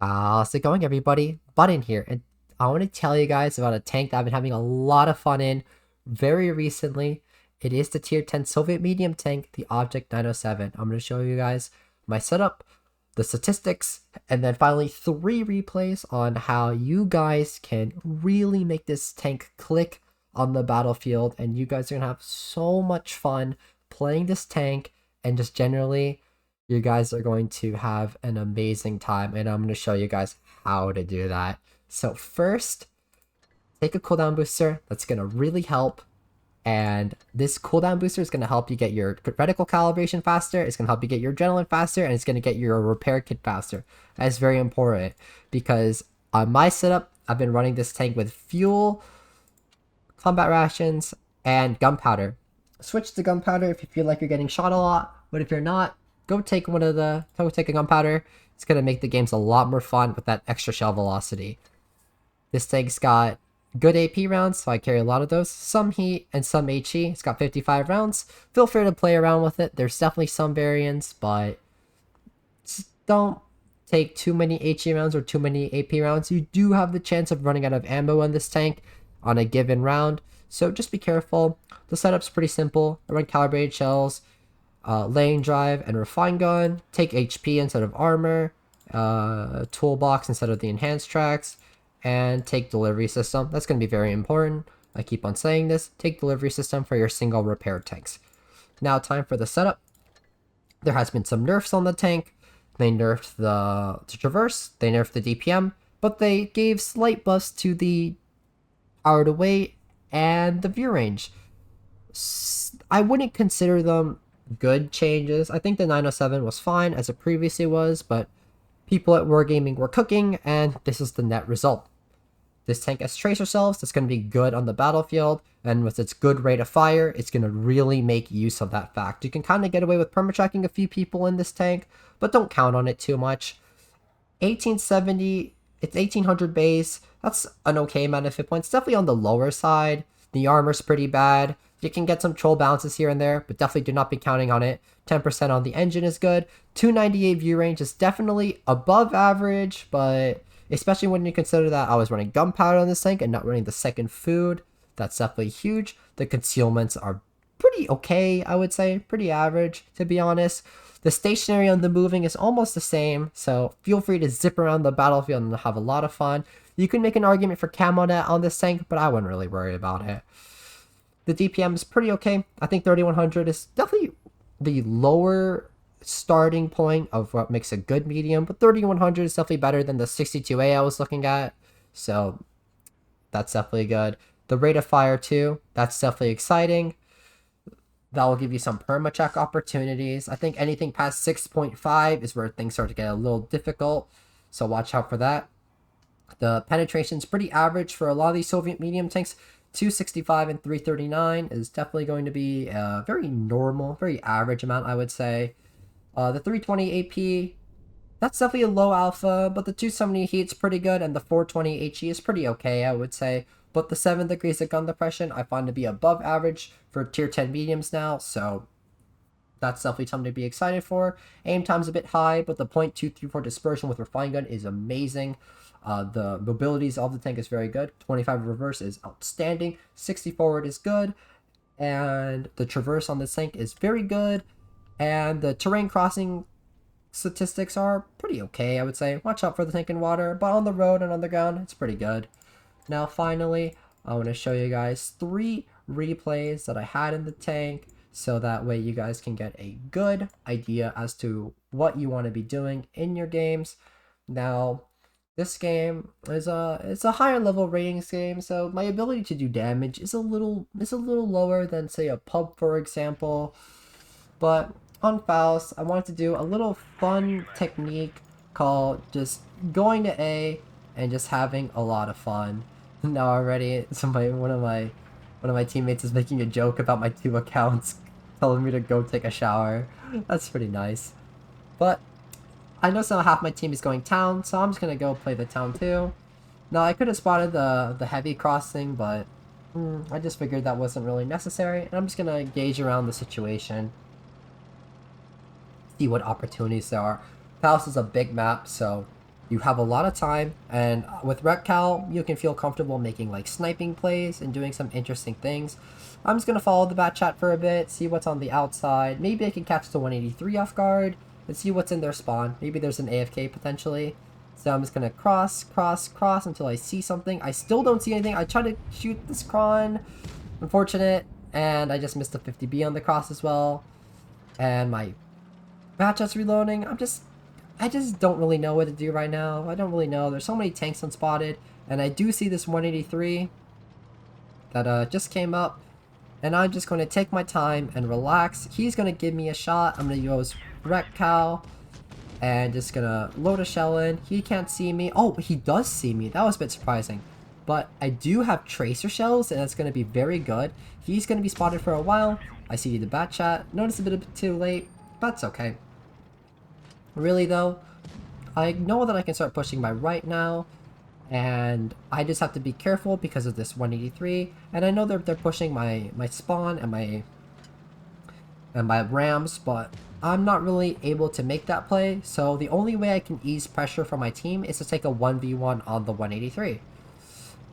How's it going, everybody? Button here, and I want to tell you guys about a tank that I've been having a lot of fun in very recently. It is the tier 10 Soviet medium tank, the Object 907. I'm going to show you guys my setup, the statistics, and then finally 3 replays on how you guys can really make this tank click on the battlefield, and you guys are going to have so much fun playing this tank and just generally you guys are going to have an amazing time, and I'm going to show you guys how to do that. So first, take a cooldown booster. That's going to really help. And this cooldown booster is going to help you get your reticle calibration faster. It's going to help you get your adrenaline faster, and it's going to get your repair kit faster. That's very important because on my setup, I've been running this tank with fuel, combat rations, and gunpowder. Switch to gunpowder if you feel like you're getting shot a lot, but if you're not, go take a gunpowder. It's gonna make the games a lot more fun with that extra shell velocity. This tank's got good AP rounds, so I carry a lot of those. Some heat and some HE. It's got 55 rounds. Feel free to play around with it. There's definitely some variants, but just don't take too many HE rounds or too many AP rounds. You do have the chance of running out of ammo in this tank on a given round, so just be careful. The setup's pretty simple. I run calibrated shells, lane drive, and refine gun. Take HP instead of armor, toolbox instead of the enhanced tracks, and take delivery system. That's going to be very important. I keep on saying this. Take delivery system for your single repair tanks. Now time for the setup. There has been some nerfs on the tank. They nerfed the traverse, they nerfed the DPM, but they gave slight buffs to the power to weight and the view range. I wouldn't consider them good changes. I think the 907 was fine as it previously was, but people at Wargaming were cooking, and this is the net result. This tank has tracer cells that's going to be good on the battlefield, and with its good rate of fire, it's going to really make use of that fact. You can kind of get away with permatracking a few people in this tank, but don't count on it too much. 1870, it's 1800 base. That's an okay amount of hit points. Definitely on the lower side. The armor's pretty bad. You can get some troll bounces here and there, but definitely do not be counting on it. 10% on the engine is good. 298 view range is definitely above average, but especially when you consider that I was running gunpowder on this tank and not running the second food, that's definitely huge. The concealments are pretty okay, I would say. Pretty average, to be honest. The stationary on the moving is almost the same, so feel free to zip around the battlefield and have a lot of fun. You can make an argument for camo net on this tank, but I wouldn't really worry about it. The DPM is pretty okay. I think 3100 is definitely the lower starting point of what makes a good medium, but 3100 is definitely better than the 62A I was looking at, so that's definitely good. The rate of fire too, that's definitely exciting. That will give you some permacheck opportunities. I think anything past 6.5 is where things start to get a little difficult, so watch out for that. The penetration is pretty average for a lot of these Soviet medium tanks. 265 and 339 is definitely going to be a very normal, very average amount, I would say. The 320 AP, that's definitely a low alpha, but the 270 heat's pretty good, and the 420 HE is pretty okay, I would say. But the 7 degrees of gun depression I find to be above average for tier 10 mediums now, so that's definitely something to be excited for. Aim time's a bit high, but the .234 dispersion with refine gun is amazing. The mobilities of the tank is very good. 25 reverse is outstanding. 60 forward is good. And the traverse on this tank is very good. And the terrain crossing statistics are pretty okay, I would say. Watch out for the tank in water, but on the road and on the ground, it's pretty good. Now, finally, I want to show you guys 3 replays that I had in the tank, so that way you guys can get a good idea as to what you want to be doing in your games. Now, this game is it's a higher level ratings game, so my ability to do damage is a little lower than say a pub, for example. But on Faust, I wanted to do a little fun technique called just going to A and just having a lot of fun. Now already, one of my teammates is making a joke about my 2 accounts, telling me to go take a shower. That's pretty nice. But I know half my team is going town, so I'm just gonna go play the town too. Now I could have spotted the heavy crossing, but I just figured that wasn't really necessary, and I'm just gonna gauge around the situation, see what opportunities there are. Palace is a big map, so You have a lot of time, and with Repcal, you can feel comfortable making like sniping plays and doing some interesting things. I'm just gonna follow the bat chat for a bit, see what's on the outside. Maybe I can catch the 183 off guard and see what's in their spawn. Maybe there's an AFK potentially. So I'm just gonna cross until I see something. I still don't see anything. I try to shoot this cron. Unfortunate. And I just missed a 50B on the cross as well. And my bat chat's reloading. I just don't really know what to do right now. I don't really know. There's so many tanks unspotted. And I do see this 183 that just came up. And I'm just going to take my time and relax. He's going to give me a shot. I'm going to use Wreck Cow. And just going to load a shell in. He can't see me. Oh, he does see me. That was a bit surprising. But I do have tracer shells, and that's going to be very good. He's going to be spotted for a while. I see the bat chat. Notice a bit too late. But it's okay. Really though, I know that I can start pushing my right now, and I just have to be careful because of this 183. And I know they're pushing my spawn and my rams, but I'm not really able to make that play. So the only way I can ease pressure for my team is to take a 1v1 on the 183.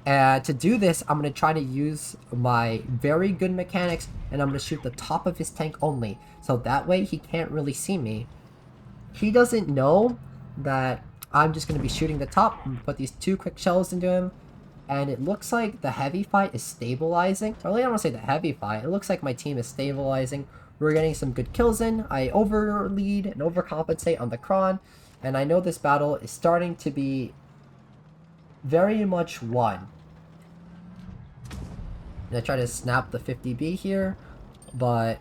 And to do this, I'm going to try to use my very good mechanics, and I'm going to shoot the top of his tank only. So that way he can't really see me. He doesn't know that I'm just going to be shooting the top. I'm going to put these 2 quick shells into him. And it looks like the heavy fight is stabilizing. Or really, I don't want to say the heavy fight. It looks like my team is stabilizing. We're getting some good kills in. I overlead and overcompensate on the cron. And I know this battle is starting to be very much won. And I try to snap the 50B here. But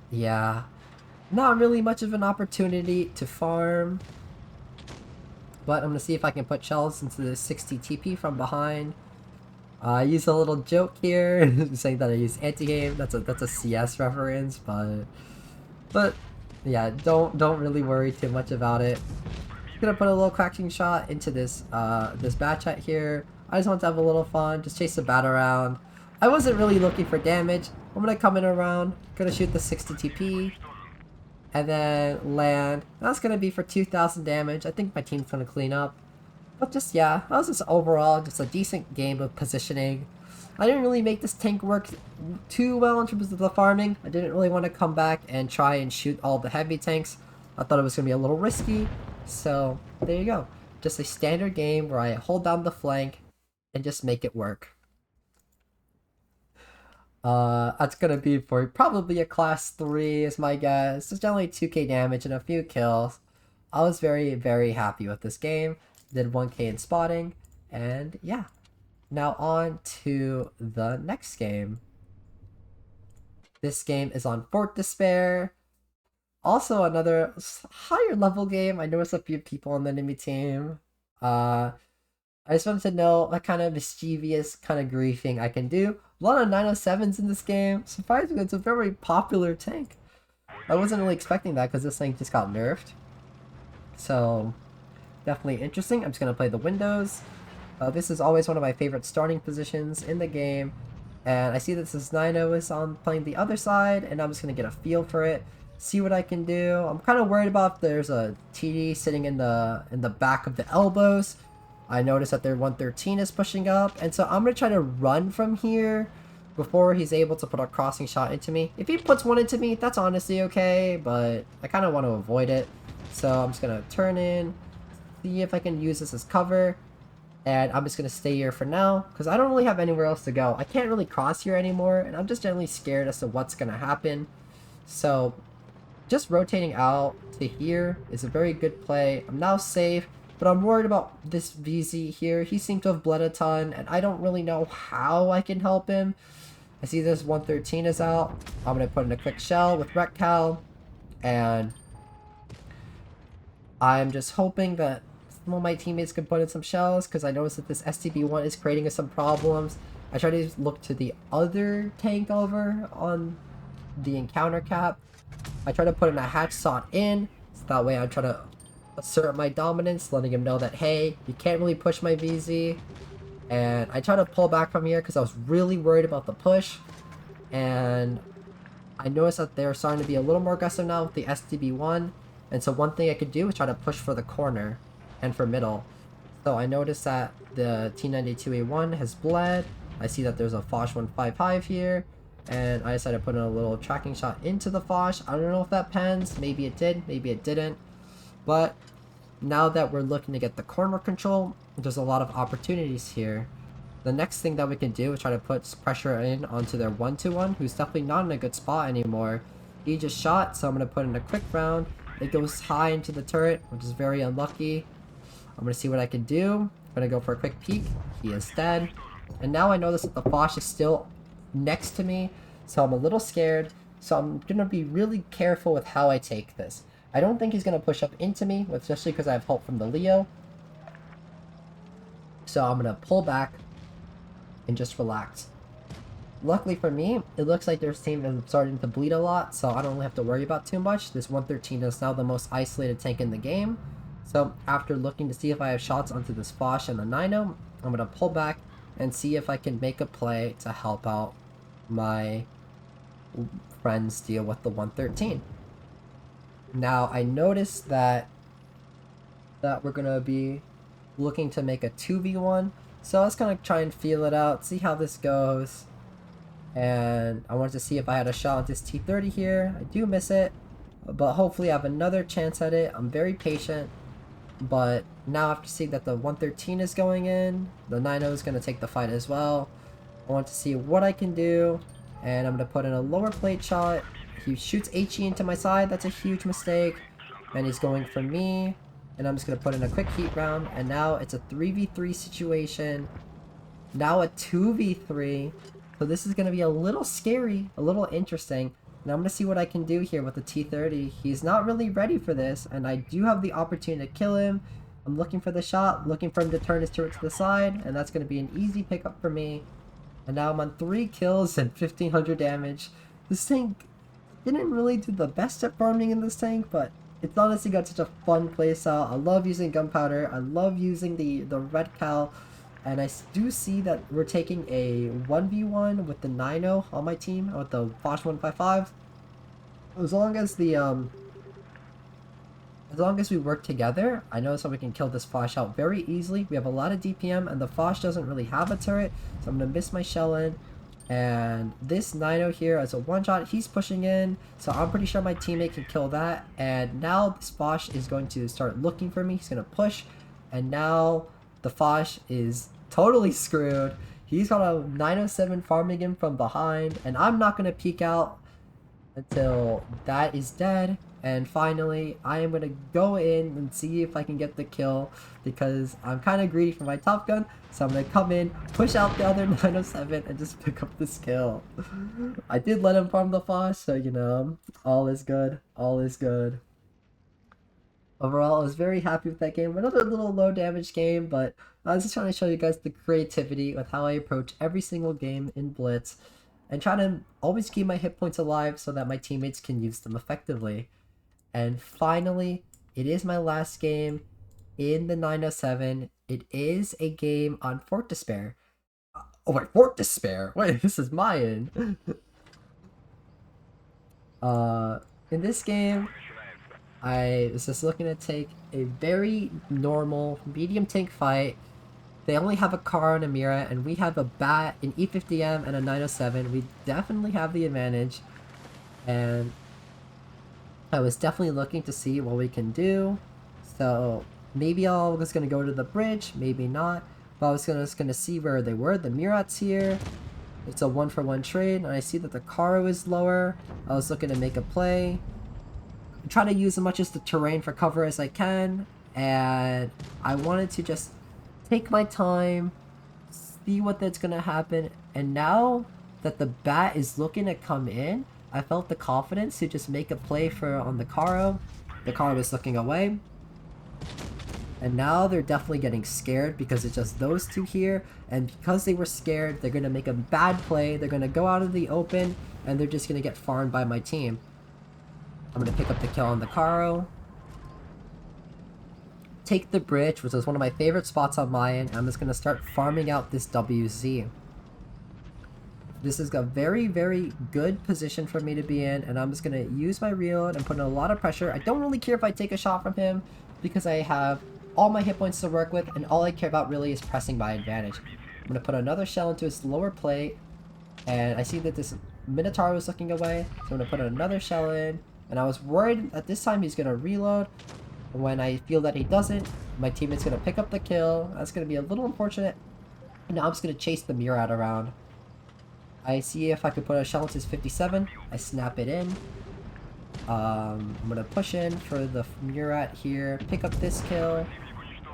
yeah, not really much of an opportunity to farm. But I'm going to see if I can put shells into the 60 TP from behind. I use a little joke here, saying that I use anti-game. That's a CS reference, but yeah, don't really worry too much about it. I'm gonna put a little cracking shot into this this bat chat here. I just want to have a little fun, just chase the bat around. I wasn't really looking for damage. I'm gonna come in around, gonna shoot the 60 TP. And then land. That's going to be for 2,000 damage. I think my team's going to clean up. But just, yeah, that was just overall just a decent game of positioning. I didn't really make this tank work too well in terms of the farming. I didn't really want to come back and try and shoot all the heavy tanks. I thought it was going to be a little risky. So, there you go. Just a standard game where I hold down the flank and just make it work. That's gonna be for probably a class 3 is my guess. It's generally 2k damage and a few kills. I was very, very happy with this game. Did 1k in spotting, and yeah. Now on to the next game. This game is on Fort Despair. Also another higher level game. I noticed a few people on the enemy team. I just wanted to know what kind of mischievous kind of griefing I can do. A lot of 907s in this game. Surprisingly, it's a very popular tank. I wasn't really expecting that because this thing just got nerfed. So, definitely interesting. I'm just going to play the windows. This is always one of my favorite starting positions in the game. And I see that this 9-0 is on playing the other side, and I'm just going to get a feel for it. See what I can do. I'm kind of worried about if there's a TD sitting in the back of the elbows. I noticed that their 113 is pushing up, and so I'm going to try to run from here before he's able to put a crossing shot into me. If he puts one into me, that's honestly okay, but I kind of want to avoid it. So I'm just going to turn in, see if I can use this as cover, and I'm just going to stay here for now, because I don't really have anywhere else to go. I can't really cross here anymore, and I'm just generally scared as to what's going to happen. So just rotating out to here is a very good play. I'm now safe. But I'm worried about this VZ here. He seemed to have bled a ton, and I don't really know how I can help him. I see this 113 is out. I'm going to put in a quick shell with Wreck Cal, and I'm just hoping that some of my teammates can put in some shells, because I noticed that this STB1 is creating us some problems. I try to look to the other tank over on the encounter cap. I try to put in a hatch shot in, so that way I'm trying to assert my dominance, letting him know that, hey, you can't really push my VZ. And I try to pull back from here because I was really worried about the push. And I noticed that they're starting to be a little more aggressive now with the STB1. And so one thing I could do is try to push for the corner. and for middle. So I noticed that the T92A1 has bled. I see that there's a Foch 155 here, and I decided to put in a little tracking shot into the Foch. I don't know if that pans. Maybe it did, maybe it didn't. But now that we're looking to get the corner control, there's a lot of opportunities here. The next thing that we can do is try to put pressure in onto their 1-2-1, who's definitely not in a good spot anymore. He just shot, so I'm going to put in a quick round. It goes high into the turret, which is very unlucky. I'm going to see what I can do. I'm going to go for a quick peek. He is dead. And now I notice that the Foch is still next to me, so I'm a little scared. So I'm going to be really careful with how I take this. I don't think he's going to push up into me, especially because I have help from the Leo. So I'm going to pull back and just relax. Luckily for me, it looks like their team is starting to bleed a lot, so I don't really have to worry about too much. This 113 is now the most isolated tank in the game. So after looking to see if I have shots onto this Foch and the Nino, I'm going to pull back and see if I can make a play to help out my friends deal with the 113. Now I noticed that we're going to be looking to make a 2v1. So I was gonna try and feel it out, see how this goes. And I wanted to see if I had a shot at this T30 here. I do miss it, but hopefully I have another chance at it. I'm very patient. But now after seeing that the 113 is going in, the 90 is gonna take the fight as well. I want to see what I can do. And I'm gonna put in a lower plate shot. He shoots HE into my side, that's a huge mistake. And he's going for me. And I'm just going to put in a quick heat round, and now it's a 3v3 situation. Now a 2v3. So this is going to be a little scary, a little interesting. And I'm going to see what I can do here with the T30. He's not really ready for this, and I do have the opportunity to kill him. I'm looking for the shot, looking for him to turn his turret to the side, and that's going to be an easy pickup for me. And now I'm on 3 kills and 1500 damage. This tank didn't really do the best at farming in this tank, but it's honestly got such a fun playstyle. I love using gunpowder. I love using the red cal. And I do see that we're taking a 1v1 with the Nino on my team, with the Foch 155. As long as we work together, I know so we can kill this Foch out very easily. We have a lot of DPM, and the Foch doesn't really have a turret, so I'm going to miss my shell in. And this Nino here as a one-shot, he's pushing in, so I'm pretty sure my teammate can kill that. And now this Foch is going to start looking for me. He's going to push, and now the Foch is totally screwed. He's got a 907 farming him from behind, and I'm not going to peek out until that is dead. And finally, I am going to go in and see if I can get the kill, because I'm kind of greedy for my Top Gun. So I'm going to come in, push out the other 907, and just pick up this kill. I did let him farm the Foch, so you know, all is good. All is good. Overall, I was very happy with that game. Another little low damage game, but I was just trying to show you guys the creativity with how I approach every single game in Blitz, and try to always keep my hit points alive so that my teammates can use them effectively. And finally, it is my last game in the 907. It is a game on Fort Despair. Oh wait, Fort Despair? Wait, this is mine. In this game, I was just looking to take a very normal medium tank fight. They only have a car and a Mira, and we have a bat, an E50M, and a 907. We definitely have the advantage. And I was definitely looking to see what we can do. So maybe I was going to go to the bridge, maybe not. But I was just going to see where they were. The Murat's here. It's a 1-for-1 trade, and I see that the Karo is lower. I was looking to make a play. I'm trying to use as much as the terrain for cover as I can. And I wanted to just take my time, see what that's going to happen. And now that the bat is looking to come in, I felt the confidence to just make a play on the Karo. The Karo was looking away. And now they're definitely getting scared because it's just those two here. And because they were scared, they're going to make a bad play. They're going to go out of the open, and they're just going to get farmed by my team. I'm going to pick up the kill on the Karo. Take the bridge, which is one of my favorite spots on my end. I'm just going to start farming out this WZ. This is a very, very good position for me to be in, and I'm just going to use my reload and put in a lot of pressure. I don't really care if I take a shot from him because I have all my hit points to work with, and all I care about really is pressing my advantage. I'm going to put another shell into his lower plate, and I see that this Minotaur was looking away, so I'm going to put another shell in, and I was worried that this time he's going to reload. When I feel that he doesn't, my teammate's going to pick up the kill. That's going to be a little unfortunate. And now I'm just going to chase the Murat around. I see if I could put a shell into his 57. I snap it in. I'm going to push in for the Murat here, pick up this kill.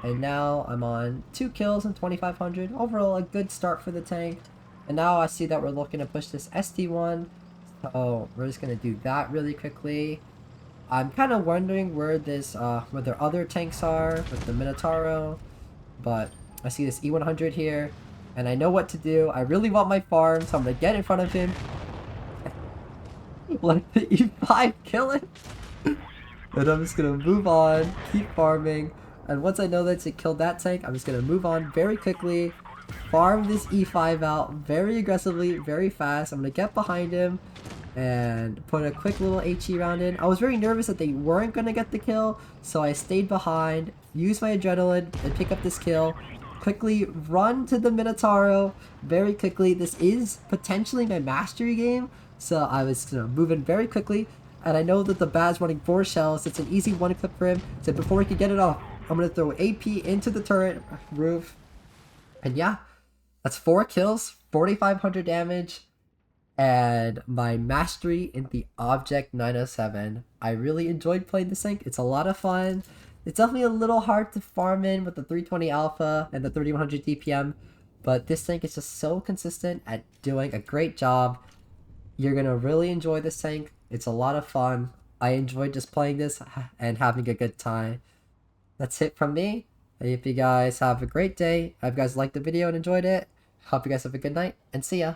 And now I'm on 2 kills and 2,500. Overall, a good start for the tank. And now I see that we're looking to push this ST1. So we're just going to do that really quickly. I'm kind of wondering where this, where their other tanks are with the Minotauro, but I see this E100 here, and I know what to do. I really want my farm, so I'm gonna get in front of him, let the E5 kill him, and I'm just gonna move on, keep farming, and once I know that it killed that tank, I'm just gonna move on very quickly, farm this E5 out very aggressively, very fast. I'm gonna get behind him and put a quick little HE round in. I was very nervous that they weren't going to get the kill, so I stayed behind, used my adrenaline, and pick up this kill. Quickly run to the Minotauro very quickly. This is potentially my mastery game, so I was moving very quickly, and I know that the bad's running 4 shells. It's an easy 1-clip for him, so before he can get it off, I'm going to throw AP into the turret roof, and yeah, that's 4 kills, 4,500 damage, and my mastery in the Object 907. I really enjoyed playing this tank. It's a lot of fun. It's definitely a little hard to farm in with the 320 alpha and the 3100 DPM, but this tank is just so consistent at doing a great job. You're gonna really enjoy this tank. It's a lot of fun. I enjoyed just playing this and having a good time. That's it from me. I hope you guys have a great day. I hope you guys liked the video and enjoyed it. Hope you guys have a good night, and see ya.